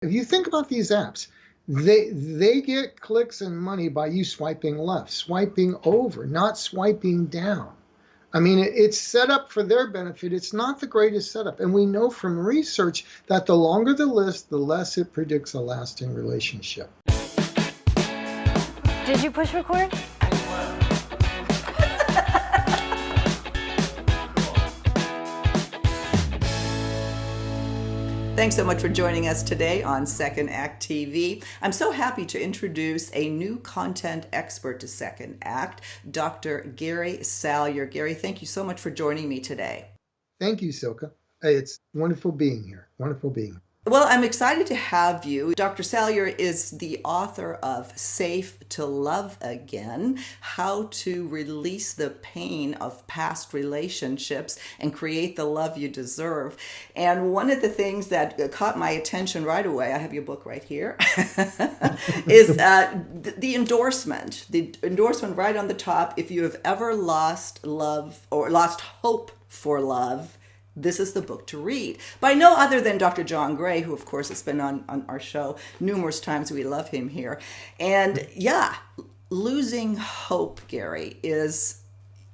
If you think about these apps, they get clicks and money by you swiping left, swiping over, not swiping down. I mean, it's set up for their benefit. It's not the greatest setup. And we know from research that the longer the list, the less it predicts a lasting relationship. Did you push record? Thanks so much for joining us today on Second Act TV. I'm so happy to introduce a new content expert to Second Act, Dr. Gary Salyer. Gary, thank you so much for joining me today. Thank you, Silka. It's wonderful being here. Wonderful being here. Well, I'm excited to have you. Dr. Salyer is the author of Safe to Love Again, How to Release the Pain of Past Relationships and Create the Love You Deserve. And one of the things that caught my attention right away, I have your book right here, is the endorsement. The endorsement right on the top, if you have ever lost love or lost hope for love, this is the book to read, by no other than Dr. John Gray, who, of course, has been on our show numerous times. We love him here. And yeah, losing hope, Gary, is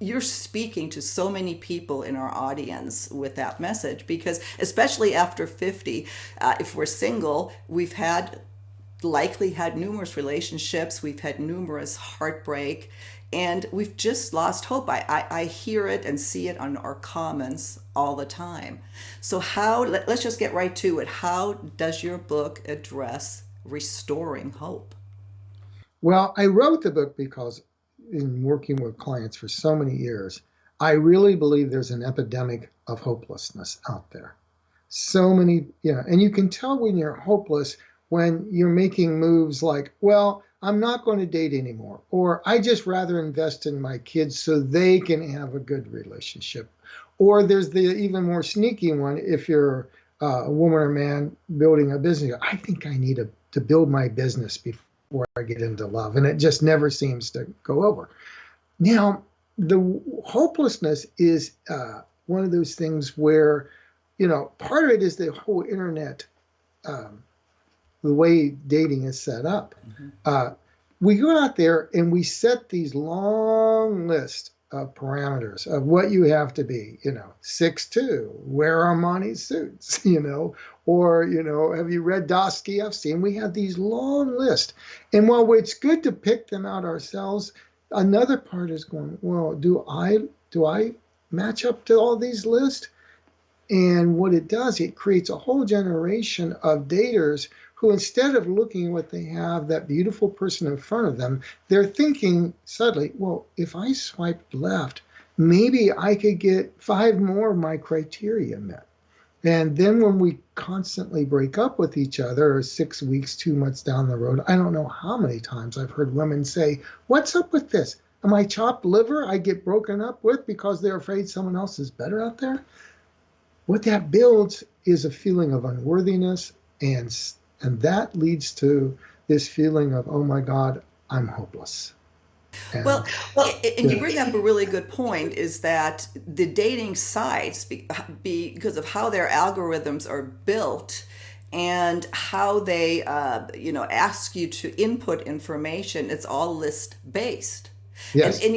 you're speaking to so many people in our audience with that message, because especially after 50, if we're single, we've likely had numerous relationships. We've had numerous heartbreak. And we've just lost hope. I hear it and see it on our comments all the time. So let's just get right to it. How does your book address restoring hope? Well, I wrote the book because in working with clients for so many years, I really believe there's an epidemic of hopelessness out there. So many, and you can tell when you're hopeless when you're making moves like, well, I'm not going to date anymore, or I just rather invest in my kids so they can have a good relationship. Or there's the even more sneaky one, if you're a woman or man building a business, I think I need to build my business before I get into love. And it just never seems to go over. Now, the hopelessness is one of those things where, part of it is the whole internet, the way dating is set up. Mm-hmm. We go out there and we set these long lists of parameters of what you have to be, 6'2", wear Armani suits, or, have you read Dostoevsky? And we have these long lists. And while it's good to pick them out ourselves, another part is going, well, do I match up to all these lists? And what it does, it creates a whole generation of daters who, instead of looking at what they have, that beautiful person in front of them, they're thinking suddenly, well, if I swiped left, maybe I could get 5 more of my criteria met. And then when we constantly break up with each other, 6 weeks, 2 months down the road, I don't know how many times I've heard women say, what's up with this? Am I chopped liver I get broken up with because they're afraid someone else is better out there? What that builds is a feeling of unworthiness, and that leads to this feeling of, oh my God, I'm hopeless. And you bring up a really good point, is that the dating sites, because of how their algorithms are built and how they, ask you to input information, it's all list-based. Yes. And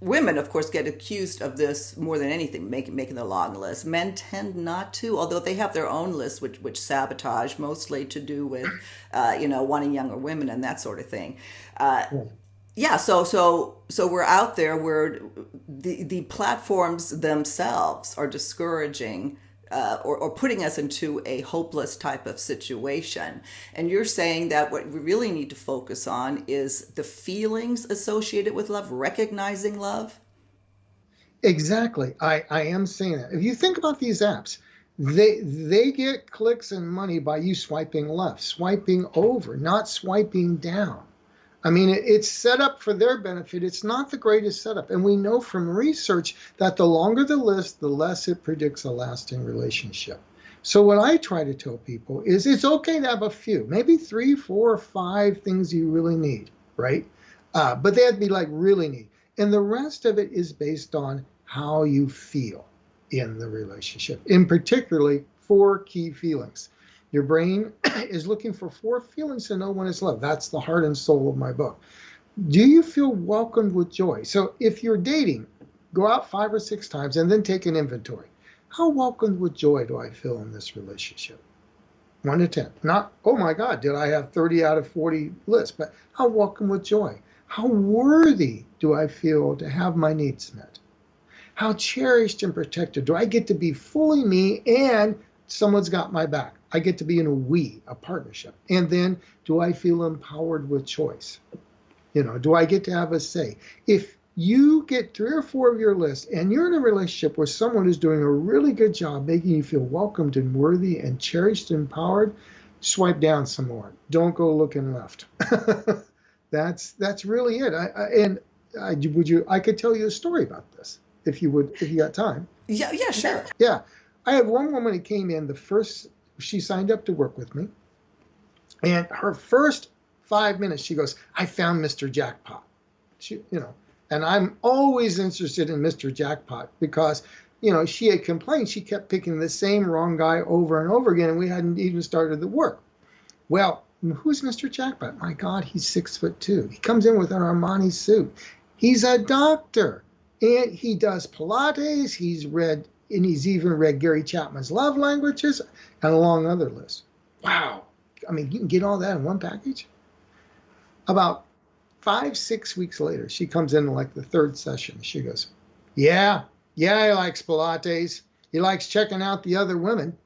women, of course, get accused of this more than anything, making the long list. Men tend not to, although they have their own lists, which sabotage, mostly to do with, wanting younger women and that sort of thing. So we're out there where the platforms themselves are discouraging or putting us into a hopeless type of situation. And you're saying that what we really need to focus on is the feelings associated with love, recognizing love? Exactly. I am saying that. If you think about these apps, they get clicks and money by you swiping left, swiping over, not swiping down. I mean, it's set up for their benefit. It's not the greatest setup. And we know from research that the longer the list, the less it predicts a lasting relationship. So what I try to tell people is it's okay to have a few, maybe 3, 4, 5 things you really need, right? But they have to be like really need. And the rest of it is based on how you feel in the relationship, in particularly 4 key feelings. Your brain is looking for four feelings to know when it's love. That's the heart and soul of my book. Do you feel welcomed with joy? So if you're dating, go out 5 or 6 times and then take an inventory. How welcomed with joy do I feel in this relationship? 1 to 10. Not, oh my God, did I have 30 out of 40 lists, but how welcome with joy? How worthy do I feel to have my needs met? How cherished and protected do I get to be fully me and someone's got my back? I get to be in a partnership. And then do I feel empowered with choice? Do I get to have a say? If you get 3 or 4 of your list and you're in a relationship with someone who's doing a really good job making you feel welcomed and worthy and cherished and empowered, swipe down some more. Don't go looking left. That's really it. I could tell you a story about this if you got time. Yeah, sure. Yeah. I had one woman who came in she signed up to work with me. And her first 5 minutes, she goes, I found Mr. Jackpot. And I'm always interested in Mr. Jackpot because, she had complained she kept picking the same wrong guy over and over again, and we hadn't even started the work. Well, who's Mr. Jackpot? My God, he's 6'2". He comes in with an Armani suit. He's a doctor, and he does Pilates. He's even read Gary Chapman's Love Languages and a long other list. Wow. I mean, you can get all that in one package. About 5-6 weeks later, she comes in like the third session. She goes, yeah, he likes Pilates. He likes checking out the other women.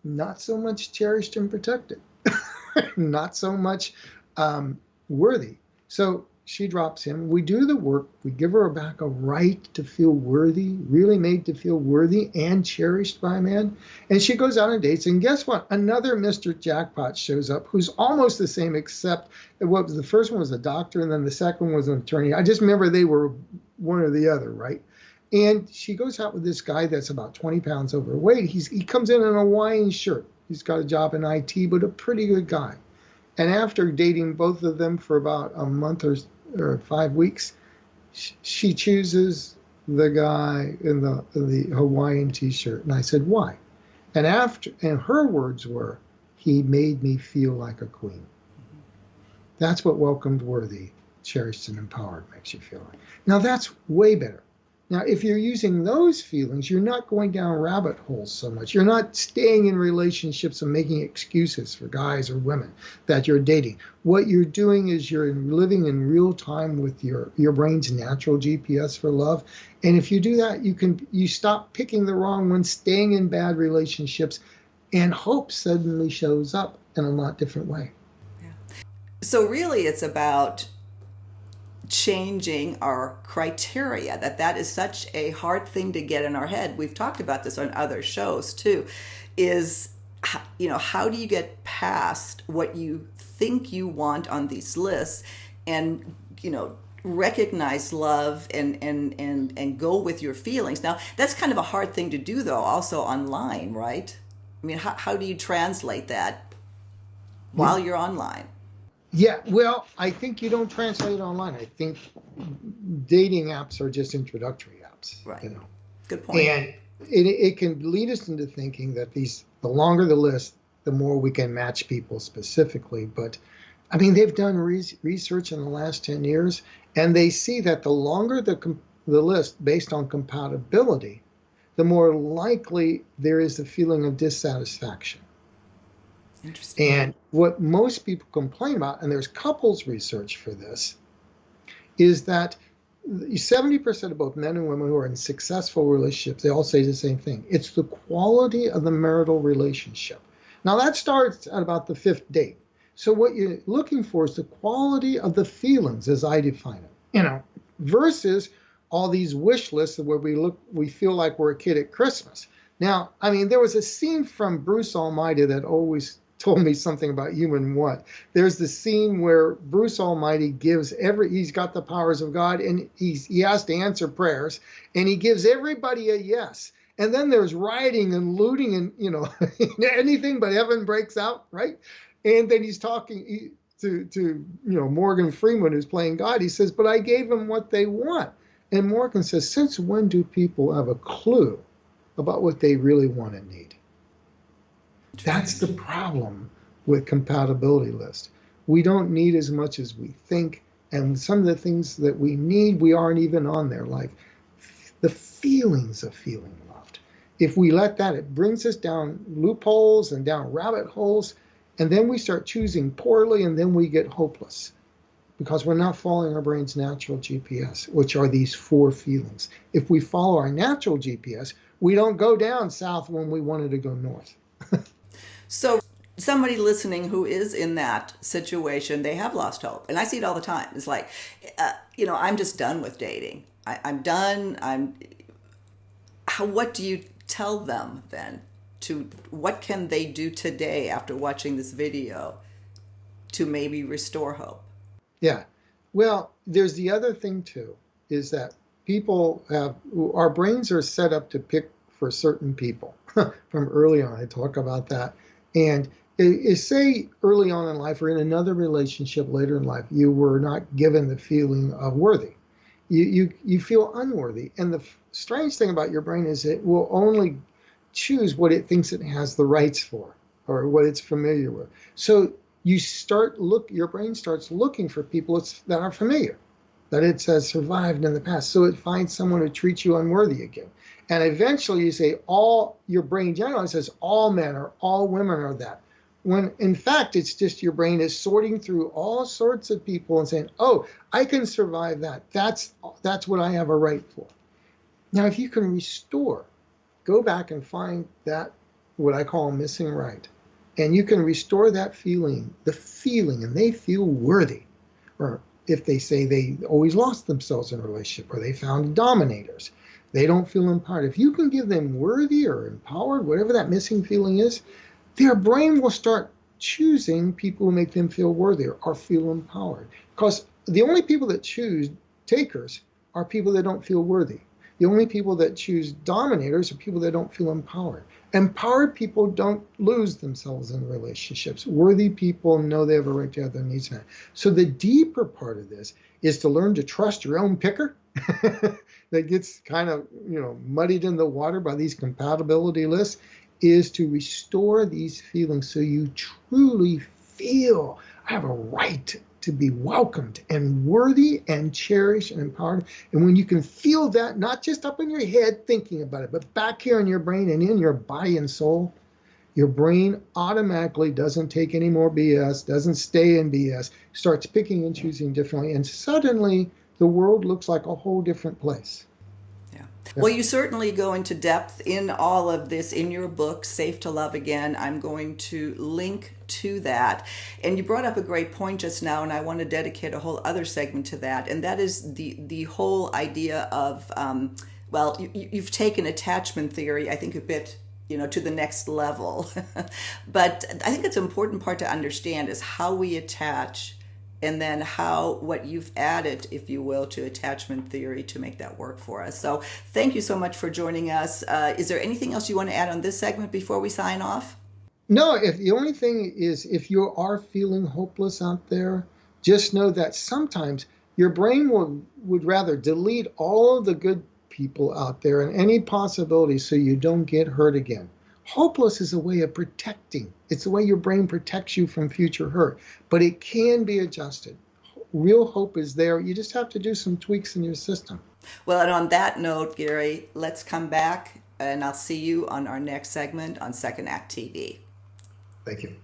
Not so much cherished and protected. Not so much worthy. So she drops him. We do the work. We give her back a right to feel worthy, really made to feel worthy and cherished by a man. And she goes out on dates. And guess what? Another Mr. Jackpot shows up who's almost the same, except the first one was a doctor and then the second one was an attorney. I just remember they were one or the other, right? And she goes out with this guy that's about 20 pounds overweight. He comes in a Hawaiian shirt. He's got a job in IT, but a pretty good guy. And after dating both of them for about a month or 5 weeks, she chooses the guy in the Hawaiian t-shirt. And I said, why? And her words were, he made me feel like a queen. That's what welcomed, worthy, cherished, and empowered makes you feel like. Now that's way better. Now, if you're using those feelings, you're not going down rabbit holes so much. You're not staying in relationships and making excuses for guys or women that you're dating. What you're doing is you're living in real time with your brain's natural GPS for love. And if you do that, you stop picking the wrong one, staying in bad relationships, and hope suddenly shows up in a lot different way. Yeah. So really, it's about changing our criteria. That is such a hard thing to get in our head. We've talked about this on other shows too, is how do you get past what you think you want on these lists and recognize love and go with your feelings. Now that's kind of a hard thing to do though, also online, right? I mean, how do you translate that while you're online? Yeah, well, I think you don't translate it online. I think dating apps are just introductory apps. Right. Good point. And it can lead us into thinking that the longer the list, the more we can match people specifically. But I mean, they've done research in the last 10 years, and they see that the longer the list based on compatibility, the more likely there is the feeling of dissatisfaction. Interesting. And what most people complain about, and there's couples research for this, is that 70% of both men and women who are in successful relationships, they all say the same thing. It's the quality of the marital relationship. Now that starts at about the 5th date. So what you're looking for is the quality of the feelings, as I define it, versus all these wish lists where we feel like we're a kid at Christmas. Now, I mean, there was a scene from Bruce Almighty that always told me something about human what. There's the scene where Bruce Almighty he's got the powers of God, and he has to answer prayers, and he gives everybody a yes. And then there's rioting and looting and, anything but heaven breaks out, right? And then he's talking to Morgan Freeman, who's playing God. He says, but I gave them what they want. And Morgan says, since when do people have a clue about what they really want and need? That's the problem with compatibility list. We don't need as much as we think, and some of the things that we need, we aren't even on there, like the feelings of feeling loved. If we let that, it brings us down loopholes and down rabbit holes, and then we start choosing poorly, and then we get hopeless because we're not following our brain's natural GPS, which are these four feelings. If we follow our natural GPS, we don't go down south when we wanted to go north. So somebody listening who is in that situation, they have lost hope. And I see it all the time. It's like, I'm just done with dating. I'm done. What do you tell them then? What can they do today after watching this video to maybe restore hope? Yeah. Well, there's the other thing too, is that our brains are set up to pick for certain people from early on. I talk about that. And say early on in life or in another relationship later in life, you were not given the feeling of worthy. You feel unworthy. And the strange thing about your brain is it will only choose what it thinks it has the rights for or what it's familiar with. So your brain starts looking for people that are familiar, that it has survived in the past. So it finds someone who treats you unworthy again. And eventually you say your brain generally says all men or all women are that. When in fact, it's just your brain is sorting through all sorts of people and saying, oh, I can survive that. That's what I have a right for. Now, if you can go back and find that, what I call a missing right, and you can restore that the feeling, and they feel worthy. Or if they say they always lost themselves in a relationship, or they found dominators, they don't feel empowered. If you can give them worthy or empowered, whatever that missing feeling is, their brain will start choosing people who make them feel worthy or feel empowered. Because the only people that choose takers are people that don't feel worthy. The only people that choose dominators are people that don't feel empowered. Empowered people don't lose themselves in relationships. Worthy people know they have a right to have their needs met. So the deeper part of this is to learn to trust your own picker that gets kind of muddied in the water by these compatibility lists, is to restore these feelings so you truly feel I have a right to be welcomed and worthy and cherished and empowered. And when you can feel that, not just up in your head thinking about it, but back here in your brain and in your body and soul, your brain automatically doesn't take any more BS, doesn't stay in BS, starts picking and choosing differently. And suddenly the world looks like a whole different place. Well, you certainly go into depth in all of this in your book, Safe to Love Again. I'm going to link to that. And you brought up a great point just now, and I want to dedicate a whole other segment to that. And that is the whole idea of, you've taken attachment theory, I think, a bit to the next level. But I think it's an important part to understand is how we attach, and then what you've added, if you will, to attachment theory to make that work for us. So thank you so much for joining us. Is there anything else you want to add on this segment before we sign off? No, the only thing is, if you are feeling hopeless out there, just know that sometimes your brain would rather delete all of the good people out there and any possibility so you don't get hurt again. Hopeless is a way of protecting. It's the way your brain protects you from future hurt, but it can be adjusted. Real hope is there. You just have to do some tweaks in your system. Well, and on that note, Gary, let's come back and I'll see you on our next segment on Second Act TV. Thank you.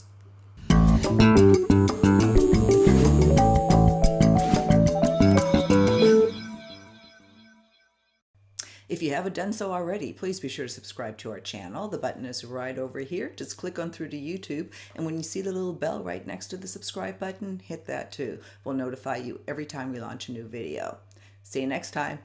If you haven't done so already, please be sure to subscribe to our channel. The button is right over here. Just click on through to YouTube, and when you see the little bell right next to the subscribe button, hit that too. We'll notify you every time we launch a new video. See you next time.